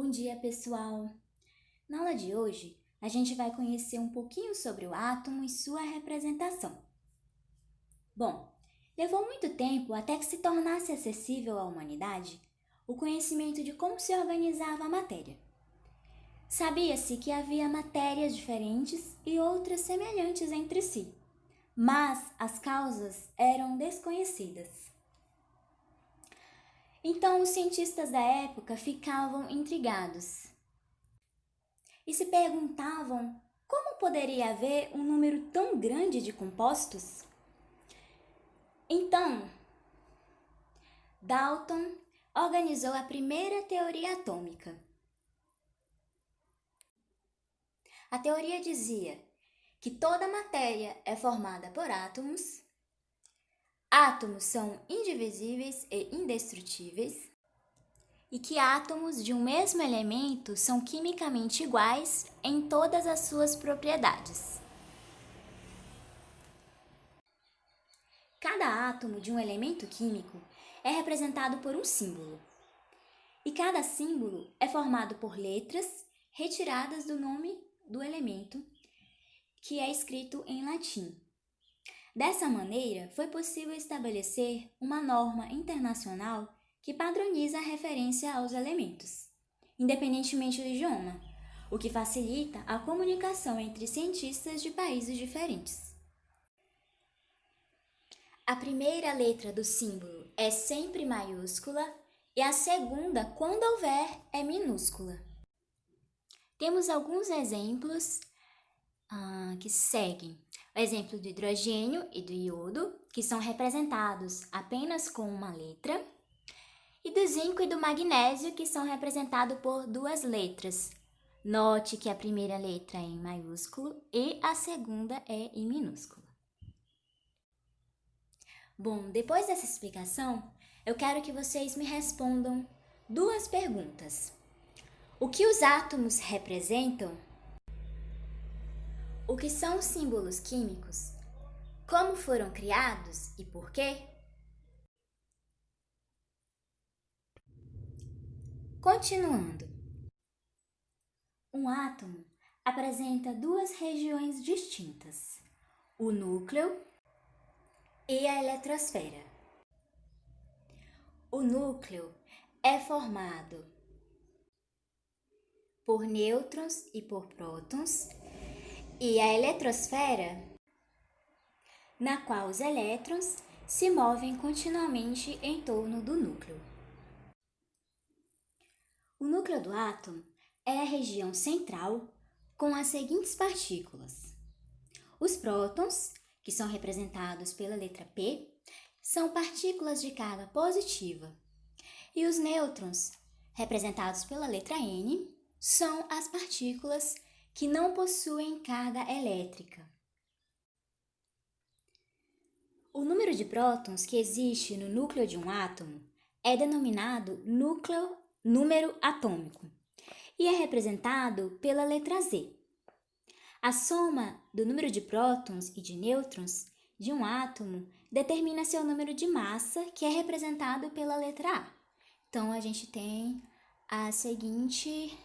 Bom dia, pessoal! Na aula de hoje, a gente vai conhecer um pouquinho sobre o átomo e sua representação. Bom, levou muito tempo até que se tornasse acessível à humanidade o conhecimento de como se organizava a matéria. Sabia-se que havia matérias diferentes e outras semelhantes entre si, mas as causas eram desconhecidas. Então, os cientistas da época ficavam intrigados e se perguntavam como poderia haver um número tão grande de compostos. Então, Dalton organizou a primeira teoria atômica. A teoria dizia que toda matéria é formada por átomos. Átomos são indivisíveis e indestrutíveis, e que átomos de um mesmo elemento são quimicamente iguais em todas as suas propriedades. Cada átomo de um elemento químico é representado por um símbolo, e cada símbolo é formado por letras retiradas do nome do elemento, que é escrito em latim. Dessa maneira, foi possível estabelecer uma norma internacional que padroniza a referência aos elementos, independentemente do idioma, o que facilita a comunicação entre cientistas de países diferentes. A primeira letra do símbolo é sempre maiúscula e a segunda, quando houver, é minúscula. Temos alguns exemplos que seguem. O exemplo do hidrogênio e do iodo, que são representados apenas com uma letra, e do zinco e do magnésio, que são representados por duas letras. Note que a primeira letra é em maiúsculo e a segunda é em minúsculo. Bom, depois dessa explicação, eu quero que vocês me respondam duas perguntas. O que os átomos representam? O que são os símbolos químicos? Como foram criados e por quê? Continuando. Um átomo apresenta duas regiões distintas, o núcleo e a eletrosfera. O núcleo é formado por nêutrons e por prótons, e a eletrosfera, na qual os elétrons se movem continuamente em torno do núcleo. O núcleo do átomo é a região central com as seguintes partículas. Os prótons, que são representados pela letra P, são partículas de carga positiva, e os nêutrons, representados pela letra N, são as partículas que não possuem carga elétrica. O número de prótons que existe no núcleo de um átomo é denominado número atômico e é representado pela letra Z. A soma do número de prótons e de nêutrons de um átomo determina seu número de massa, que é representado pela letra A. Então, a gente tem a seguinte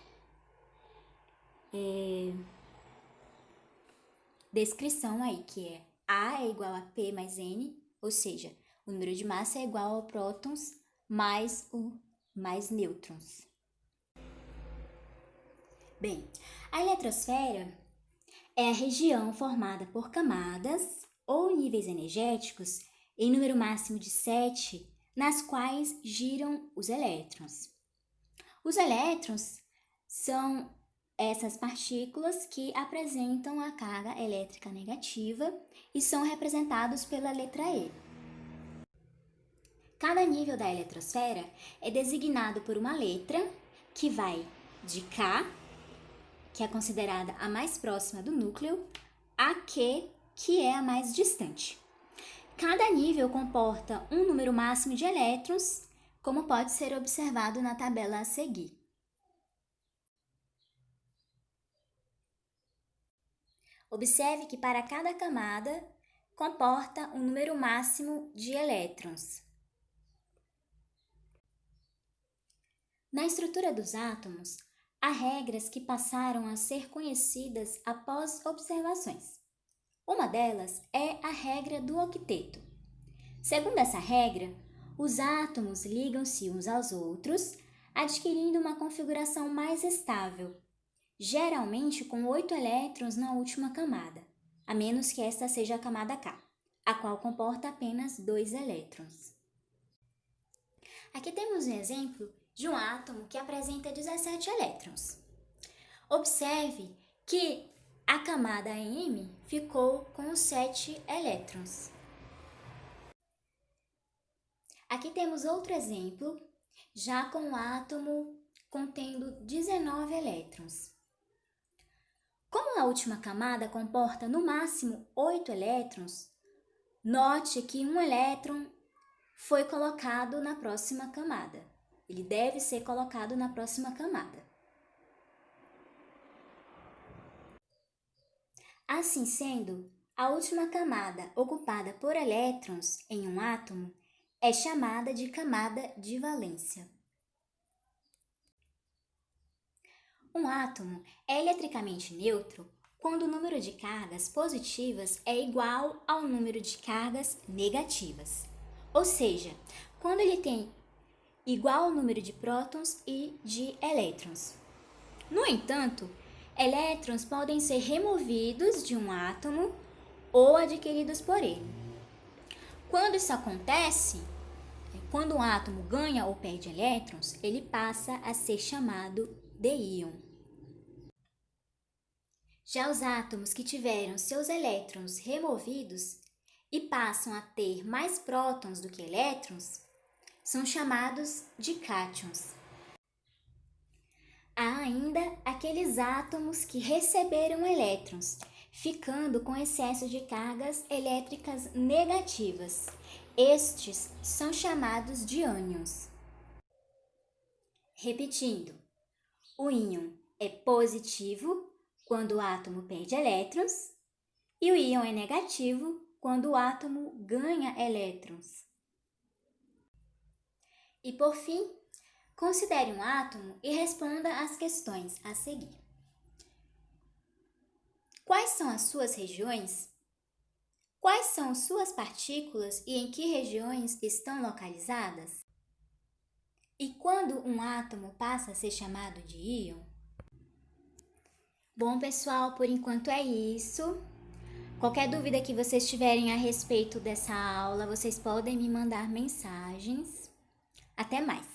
descrição aí, que é A é igual a P mais N, ou seja, o número de massa é igual a prótons mais nêutrons. Bem, a eletrosfera é a região formada por camadas ou níveis energéticos em número máximo de 7, nas quais giram os elétrons. Os elétrons são essas partículas que apresentam a carga elétrica negativa e são representados pela letra E. Cada nível da eletrosfera é designado por uma letra que vai de K, que é considerada a mais próxima do núcleo, a Q, que é a mais distante. Cada nível comporta um número máximo de elétrons, como pode ser observado na tabela a seguir. Observe que para cada camada comporta um número máximo de elétrons. Na estrutura dos átomos, há regras que passaram a ser conhecidas após observações. Uma delas é a regra do octeto. Segundo essa regra, os átomos ligam-se uns aos outros, adquirindo uma configuração mais estável, geralmente com 8 elétrons na última camada, a menos que esta seja a camada K, a qual comporta apenas 2 elétrons. Aqui temos um exemplo de um átomo que apresenta 17 elétrons. Observe que a camada M ficou com os 7 elétrons. Aqui temos outro exemplo, já com um átomo contendo 19 elétrons. Como a última camada comporta no máximo 8 elétrons, note que um elétron foi colocado na próxima camada. Ele deve ser colocado na próxima camada. Assim sendo, a última camada ocupada por elétrons em um átomo é chamada de camada de valência. Um átomo é eletricamente neutro quando o número de cargas positivas é igual ao número de cargas negativas. Ou seja, quando ele tem igual número de prótons e de elétrons. No entanto, elétrons podem ser removidos de um átomo ou adquiridos por ele. Quando isso acontece, quando um átomo ganha ou perde elétrons, ele passa a ser chamado de íon. Já os átomos que tiveram seus elétrons removidos e passam a ter mais prótons do que elétrons, são chamados de cátions. Há ainda aqueles átomos que receberam elétrons, ficando com excesso de cargas elétricas negativas. Estes são chamados de ânions. Repetindo, o íon é positivo quando o átomo perde elétrons e o íon é negativo quando o átomo ganha elétrons. E por fim, considere um átomo e responda às questões a seguir. Quais são as suas regiões? Quais são suas partículas e em que regiões estão localizadas? E quando um átomo passa a ser chamado de íon? Bom, pessoal, por enquanto é isso. Qualquer dúvida que vocês tiverem a respeito dessa aula, vocês podem me mandar mensagens. Até mais!